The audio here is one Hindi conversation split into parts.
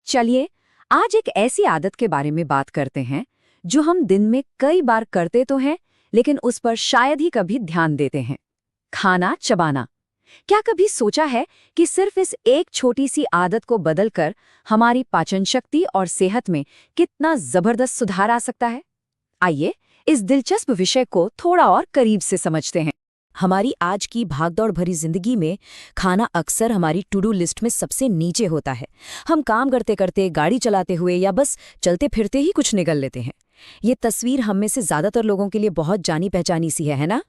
चलिए आज एक ऐसी आदत के बारे में बात करते हैं जो हम दिन में कई बार करते तो हैं लेकिन उस पर शायद ही कभी ध्यान देते हैं। खाना चबाना। क्या कभी सोचा है कि सिर्फ इस एक छोटी सी आदत को बदलकर हमारी पाचन शक्ति और सेहत में कितना जबरदस्त सुधार आ सकता है? आइए इस दिलचस्प विषय को थोड़ा और करीब से समझते हैं। हमारी आज की भागदौड़ भरी जिंदगी में खाना अक्सर हमारी टू डू लिस्ट में सबसे नीचे होता है। हम काम करते करते, गाड़ी चलाते हुए या बस चलते फिरते ही कुछ निगल लेते हैं। ये तस्वीर हम में से ज्यादातर लोगों के लिए बहुत जानी पहचानी सी है ना?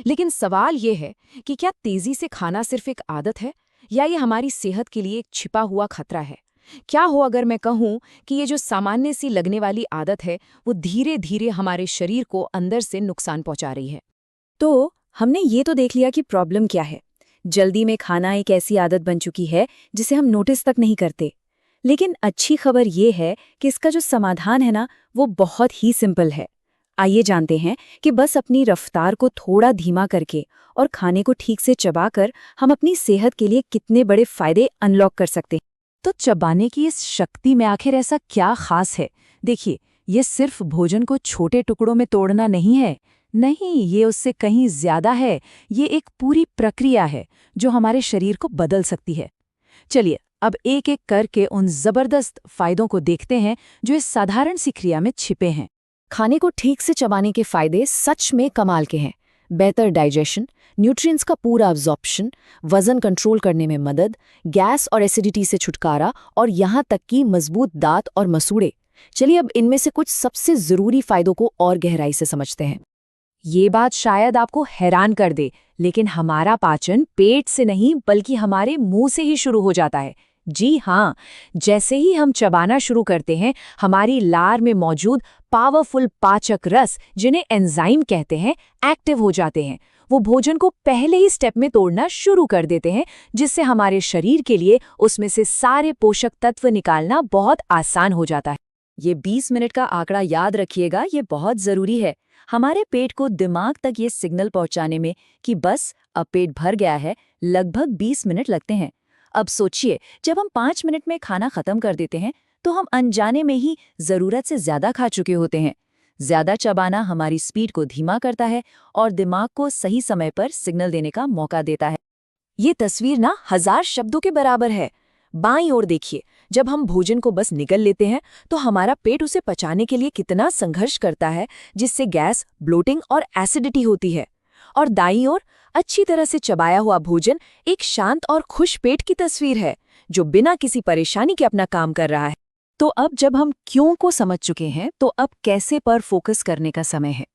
लेकिन सवाल ये है कि क्या तेजी से खाना सिर्फ एक आदत है या ये हमारी सेहत के लिए एक छिपा हुआ खतरा है? क्या हो अगर मैं कहूँ कि ये जो सामान्य सी लगने वाली आदत है वो धीरे धीरे हमारे शरीर को अंदर से नुकसान पहुंचा रही है? तो हमने ये तो देख लिया कि प्रॉब्लम क्या है। जल्दी में खाना एक ऐसी आदत बन चुकी है जिसे हम नोटिस तक नहीं करते। लेकिन अच्छी खबर ये है कि इसका जो समाधान है ना, वो बहुत ही सिंपल है। आइए जानते हैं कि बस अपनी रफ्तार को थोड़ा धीमा करके और खाने को ठीक से चबाकर हम अपनी सेहत के लिए कितने बड़े फायदे अनलॉक कर सकते हैं। तो चबाने की इस शक्ति में आखिर ऐसा क्या खास है? देखिए, ये सिर्फ भोजन को छोटे टुकड़ों में तोड़ना नहीं है। नहीं, ये उससे कहीं ज्यादा है। ये एक पूरी प्रक्रिया है जो हमारे शरीर को बदल सकती है। चलिए अब एक एक करके उन जबरदस्त फायदों को देखते हैं जो इस साधारण सी क्रिया में छिपे हैं। खाने को ठीक से चबाने के फायदे सच में कमाल के हैं। बेहतर डाइजेशन, न्यूट्रिएंट्स का पूरा अब्जॉर्प्शन, वजन कंट्रोल करने में मदद, गैस और एसिडिटी से छुटकारा और यहाँ तक कि मजबूत दांत और मसूड़े। चलिए अब इनमें से कुछ सबसे जरूरी फायदों को और गहराई से समझते हैं। ये बात शायद आपको हैरान कर दे, लेकिन हमारा पाचन पेट से नहीं बल्कि हमारे मुंह से ही शुरू हो जाता है। जी हाँ, जैसे ही हम चबाना शुरू करते हैं, हमारी लार में मौजूद पावरफुल पाचक रस, जिन्हें एंजाइम कहते हैं, एक्टिव हो जाते हैं। वो भोजन को पहले ही स्टेप में तोड़ना शुरू कर देते हैं, जिससे हमारे शरीर के लिए उसमें से सारे पोषक तत्व निकालना बहुत आसान हो जाता है। ये 20 मिनट का आंकड़ा याद रखिएगा, ये बहुत जरूरी है। हमारे पेट को दिमाग तक ये सिग्नल पहुंचाने में कि बस अब पेट भर गया है, लगभग 20 मिनट लगते हैं। अब सोचिए, जब हम 5 मिनट में खाना खत्म कर देते हैं तो हम अनजाने में ही जरूरत से ज्यादा खा चुके होते हैं। ज्यादा चबाना हमारी स्पीड को धीमा करता है और दिमाग को सही समय पर सिग्नल देने का मौका देता है। ये तस्वीर ना 1000 शब्दों के बराबर है। बाईं ओर देखिए, जब हम भोजन को बस निगल लेते हैं तो हमारा पेट उसे पचाने के लिए कितना संघर्ष करता है, जिससे गैस, ब्लोटिंग और एसिडिटी होती है। और दाईं ओर अच्छी तरह से चबाया हुआ भोजन एक शांत और खुश पेट की तस्वीर है जो बिना किसी परेशानी के अपना काम कर रहा है। तो अब जब हम क्यों को समझ चुके हैं तो अब कैसे पर फोकस करने का समय है।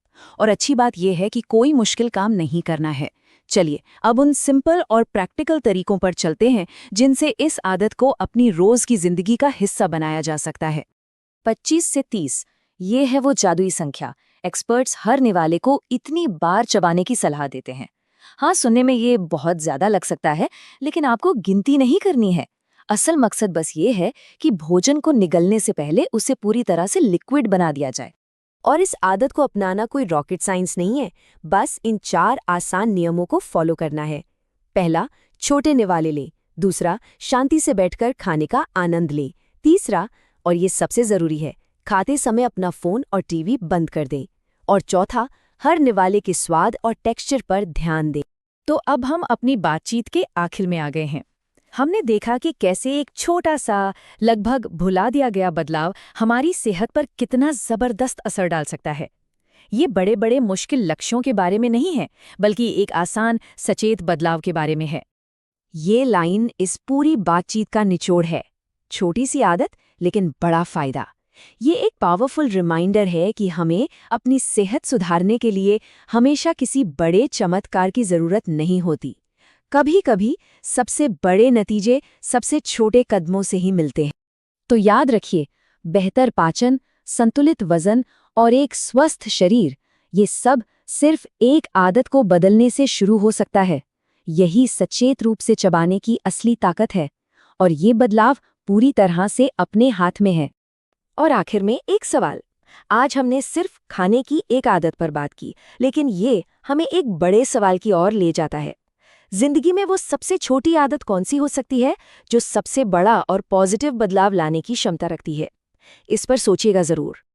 और अच्छी बात यह है कि कोई मुश्किल काम नहीं करना है। चलिए अब उन सिंपल और प्रैक्टिकल तरीकों पर चलते हैं जिनसे इस आदत को अपनी रोज की जिंदगी का हिस्सा बनाया जा सकता है। 25 से 30, ये है वो जादुई संख्या। एक्सपर्ट्स हर निवाले को इतनी बार चबाने की सलाह देते हैं। हाँ, सुनने में ये बहुत ज्यादा लग सकता है, लेकिन आपको गिनती नहीं करनी है। असल मकसद बस ये है कि भोजन को निगलने से पहले उसे पूरी तरह से लिक्विड बना दिया जाए। और इस आदत को अपनाना कोई रॉकेट साइंस नहीं है, बस इन 4 आसान नियमों को फॉलो करना है। पहला, छोटे निवाले लें। दूसरा, शांति से बैठकर खाने का आनंद लें। तीसरा, और ये सबसे जरूरी है, खाते समय अपना फोन और टीवी बंद कर दें। और चौथा, हर निवाले के स्वाद और टेक्सचर पर ध्यान दें। तो अब हम अपनी बातचीत के आखिर में आ गए हैं। हमने देखा कि कैसे एक छोटा सा, लगभग भुला दिया गया बदलाव हमारी सेहत पर कितना जबरदस्त असर डाल सकता है। ये बड़े बड़े मुश्किल लक्ष्यों के बारे में नहीं है, बल्कि एक आसान, सचेत बदलाव के बारे में है। ये लाइन इस पूरी बातचीत का निचोड़ है। छोटी सी आदत लेकिन बड़ा फायदा। ये एक पावरफुल रिमाइंडर है कि हमें अपनी सेहत सुधारने के लिए हमेशा किसी बड़े चमत्कार की जरूरत नहीं होती। कभी कभी सबसे बड़े नतीजे सबसे छोटे कदमों से ही मिलते हैं। तो याद रखिए, बेहतर पाचन, संतुलित वजन और एक स्वस्थ शरीर, ये सब सिर्फ एक आदत को बदलने से शुरू हो सकता है। यही सचेत रूप से चबाने की असली ताकत है और ये बदलाव पूरी तरह से अपने हाथ में है। और आखिर में एक सवाल। आज हमने सिर्फ खाने की एक आदत पर बात की, लेकिन ये हमें एक बड़े सवाल की ओर ले जाता है। जिंदगी में वो सबसे छोटी आदत कौन सी हो सकती है जो सबसे बड़ा और पॉजिटिव बदलाव लाने की क्षमता रखती है? इस पर सोचिएगा जरूर।